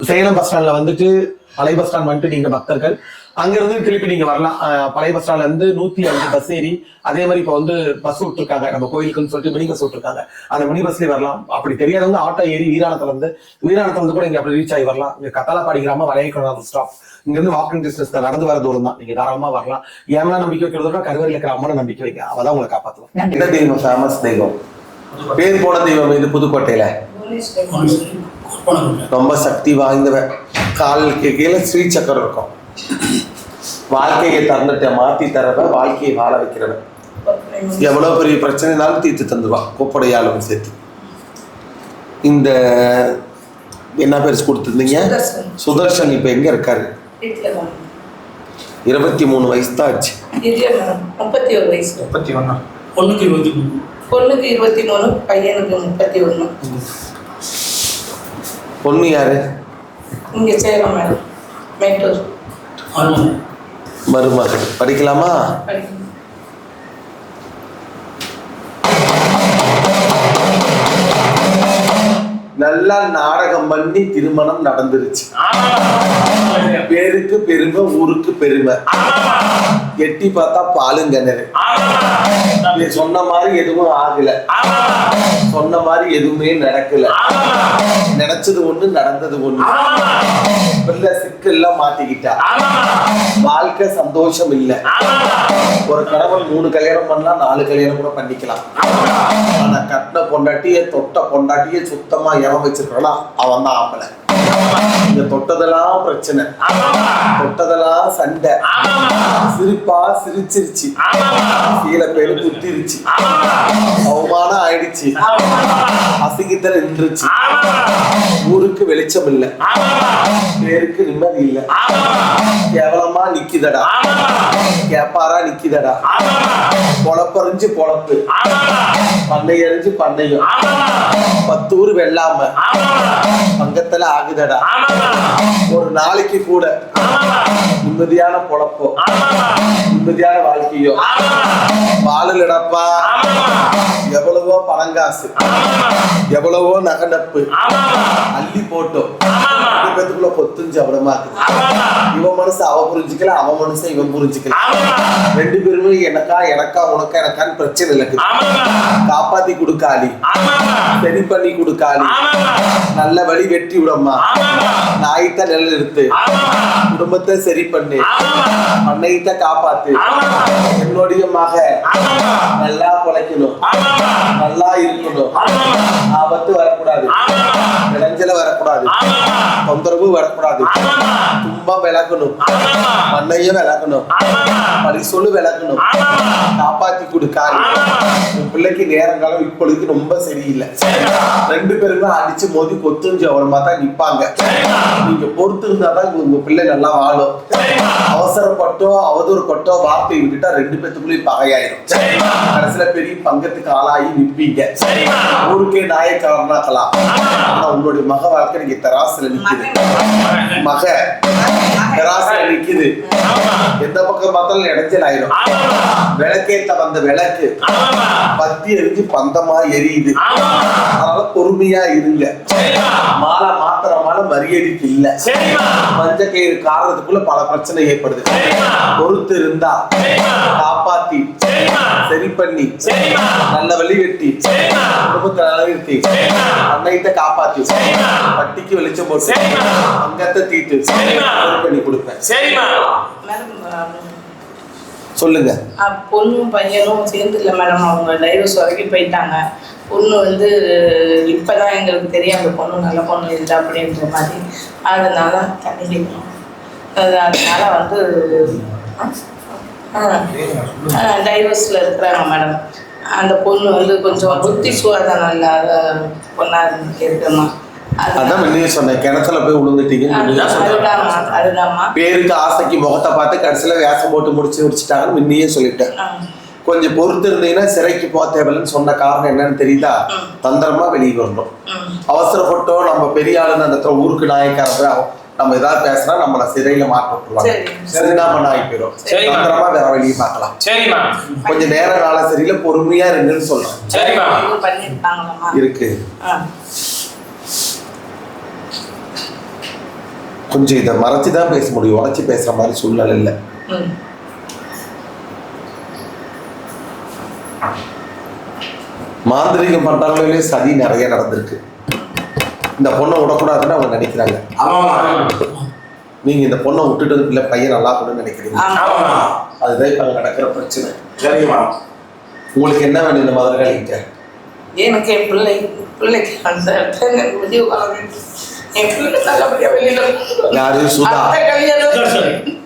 Salem bus ஸ்டாண்ட்ல வந்துட்டு பழைய பஸ் ஸ்டாண்ட் வந்துட்டு நீங்க பக்தர்கள் அங்கிருந்து திருப்பி நீங்க வரலாம். பழைய பஸ் ஸ்டாண்ட்ல இருந்து 105 பஸ் ஏறி அதே மாதிரி இப்ப வந்து பஸ் விட்டுருக்காங்க நம்ம கோயிலுக்குன்னு சொல்லிட்டு மினி பஸ் விட்டுருக்காங்க. அந்த மினி பஸ்லயே வரலாம். அப்படி தெரியாதவங்க ஆட்டோ ஏறி வீராணத்துல இருந்து கூட இங்க அப்படி ரீச் ஆகி வரலாம். இங்க கத்தாலப்பாடி கிராமம் வளையக்குளம் ஸ்டாப் இங்க இருந்து வாக்கிங் டிஸ்டன்ஸ் நடந்து வர தூரம் தான். நீங்க தாராளமா வரலாம். ஏமலா நம்பிக்கை வைக்கிறதோட கருவறையில் இருக்கிற அம்மனை நம்பிக்கை வைக்க அவதான் உங்களை காப்பாத்துவோம். என்ன தெய்வம் ஃபேமஸ் தெய்வம் பேர் போன தெய்வம் இது புதுக்கோட்டையில ரொம்ப சக்தி வாய்ந்தவன். காலுக்கு கீழே ஸ்ரீ சக்கரம் இருக்கும். வாழ்க்கையை தந்துட்ட மாத்தி தரவன், வாழ்க்கையை வாழ வைக்கிறவன். எவ்வளவு பெரிய பிரச்சனைனாலும் தீர்த்து தந்துருவான் கொப்படையாலும் சேர்த்து. இந்த என்ன பேர் கொடுத்துருந்தீங்க? சுதர்ஷன் இப்ப எங்க இருக்காரு? 23 வயசு தான் ஆச்சு. 31 வயசு. 31. பொண்ணுக்கு 23, பையனுக்கு 31. பொண்ணு யாரு? இங்க சேலம் மேடம், மேட்டூர். மருமகள். படிக்கலாமா? நல்லா நாடகம் பண்ணி திருமணம் நடந்துருச்சு. பேருக்கு பெருமை, ஊருக்கு பெருமை. எட்டி பார்த்தா பாலுங்கிணறு. சொன்ன மாதிரி எதுவும் ஆகல, சொன்ன மாதிரி எதுவுமே நடக்கல. நினைச்சது ஒண்ணு, நடந்தது ஒண்ணு. பிள்ளை சிக்கல்லாம் மாட்டிக்கிட்டா. வாழ்க்கை சந்தோஷம் இல்ல. ஒரு கணவன் 3 கல்யாணம் பண்ணா 4 கல்யாணம் கூட பண்ணிக்கலாம். ஆனா கட்டின பொண்டாட்டிய தொட்ட பொண்டாட்டிய சுத்தமா எவன் வச்சிருக்கானா அவன் தான் ஆம்பளை. இந்த தொட்டதெல்லாம் பிரச்சனை, தொட்டதெல்லாம் சண்டை. சிரிப்பா சிரிச்சிருச்சு, கீழே பேரு குத்திருச்சு, அவமானம் ஆயிடுச்சு, அசிங்கத்தில் நின்றுச்சு. ஊருக்கு வெளிச்சம் இல்ல, பேருக்கு நிம்மதி இல்ல. கேவலமா நிக்குதடா, கேப்பாரா நிக்குதடா. பொழப்பறிஞ்சு பொழப்பு, பண்ணை எறிஞ்சு பண்ணையும். 10 ஊர் வெள்ளாம பங்கத்துல ஆகுதடா. ஒரு நாளைக்கு கூட நிம்மதியான பொழப்போ, நிம்மதியான வாழ்க்கையோ வாழலடப்பா. எவ்வளவோ பணங்காசு, எவ்வளவோ நகநப்பு அள்ளி போட்டோம். பேத்துக்குள்ள கொத்துஞ்சு அவ்வளமா இருக்கு. இவன் மனசு அவ புரிஞ்சுக்கல, அவன் மனசு இவன் புரிஞ்சுக்கல. 2 பேருமே எனக்கா உனக்கா எனக்கான்னு பிரச்சனை இல்லை. காப்பாத்தி கொடுக்காளி, சரி பண்ணி கொடுக்காளி, நல்ல வழி வெட்டி விடம்மா. நாயிட்ட நெல் எடுத்து குடும்பத்தை சரி பண்ணு, அன்னையிட்ட காப்பாத்து. என்னுடைய மக நல்லா பொழைக்கணும், நல்லா இருக்கணும். ஆபத்து வரக்கூடாது, இளைஞல வரக்கூடாது, தொந்தரவு வரக்கூடாது. துன்பம் விளக்கணும், மண்ணையும் விளக்கணும், பரிசொல்லு விளக்கணும். காப்பாத்தி கொடுக்காரு. உன் பிள்ளைக்கு நேரங்காலம் இப்பொழுது ரொம்ப சரியில்லை. 2 பேருமே அடிச்சு மோதி கொத்துஞ்சு அவ்வளமா தான் நிப்பாங்க. நீங்க பொறுத்து இருந்தாதான் உங்க பிள்ளை நல்லா வாழும். அவசரப்பட்டோ அவதூறுப்பட்டோ வார்த்தை விட்டுட்டா 2 பேத்துக்குள்ளேயும் பகையாயிரும். கடைசியில பெரிய பங்கத்துக்கு ஆளாகி நிற்பீங்க. ஊருக்கே நாயக்காரனாக்கலாம். ஆனா உங்களுடைய மக வாழ்க்கை நீங்க தராசுல நிக்குது. மக தராசுல நிக்குது. எந்த பக்கம் பார்த்தாலும் இடைஞ்சல் ஆயிரும். விளக்கேத்த வந்த விளக்கு பத்தி எரிஞ்சு பந்தமா எரியுது. அதனால பொறுமையா இருங்க. மாலை மாத்திரமான மரியாதைக்கு இல்ல. மஞ்ச கயிறு காரணத்துக்குள்ள பல பிரச்சனை ஏற்படுது. பொறுத்து இருந்தா காப்பாத்தி சரி பண்ணி நல்ல வழி வெட்டி குடும்பத்தை நிறுத்தி அன்னைகிட்ட காப்பாத்தி பட்டிக்கு வெளிச்சம் போட்டு அங்கத்தை தீட்டு பண்ணி கொடுப்பேன். சொல்லுங்க. பொண்ணும் பையனும் சேர்ந்து இல்லை மேடம், அவங்க டைவர்ஸ் வரைக்கும் போயிட்டாங்க. பொண்ணு வந்து இப்போதான் எங்களுக்கு தெரியும் அந்த பொண்ணு நல்ல பொண்ணு இல்லை அப்படின்ற மாதிரி. அதனால கண்டிக்கணும். அதனால வந்து டைவர்ஸில் இருக்கிறாங்க மேடம். அந்த பொண்ணு வந்து கொஞ்சம் புத்தி சுவாதம் இல்லாத பொண்ணா இருக்குமா. அதான் முன்னே சொன்னேன், கிணத்துல போய் விழுந்துட்டீங்க. பேருக்கு ஆசைக்கு முகத்தை பார்த்து கடைசியில வேஷம் போட்டு முடிச்சுட்டாங்கன்னு முன்னையே சொல்லிட்டேன். கொஞ்சம் பொறுத்து இருந்தீங்கன்னா சிறைக்கு போக தேவையில்லைன்னு சொன்ன காரணம் என்னன்னு தெரியுதா? தந்திரமா வெளியே வரணும். அவசரப்பட்டோ நம்ம பெரிய ஆளுன்னு அந்த ஊருக்கு நாயக்காரர் நம்ம ஏதாவது பேசினா நம்மள சிறையில மாட்ட விட்டுருவாங்க. சரிதாம ஆகி போயிடும். தந்திரமா வேற வெளியே பார்க்கலாம். கொஞ்சம் நேர கால சரியில்ல, பொறுமையா இருங்கன்னு சொல்றேன். இருக்கு. கொஞ்சம் இதை மறைச்சு தான் பேச முடியும், உடச்சி பேசுற மாதிரி சூழ்நிலை இல்லை. மாந்திரிகம் பண்றவங்களே சதி நிறைய நடந்திருக்கு. இந்த பொண்ணை விடக்கூடாதுன்னு அவங்க நினைக்கிறாங்க. நீங்க இந்த பொண்ணை விட்டுட்டு இல்லை பையன் நல்லா இருக்கும்னு நினைக்கிறீங்க. அதுதான் இப்ப நடக்கிற பிரச்சனை. சரிம்மா, உங்களுக்கு என்ன வேணும் இந்த மதுரகாளிகிட்ட? எனக்கு என் பிள்ளைக்கு அந்த முடிவு என் பிள்ளை நல்லபடியா வெளியில யாரு? சுதா. கல்யாணம்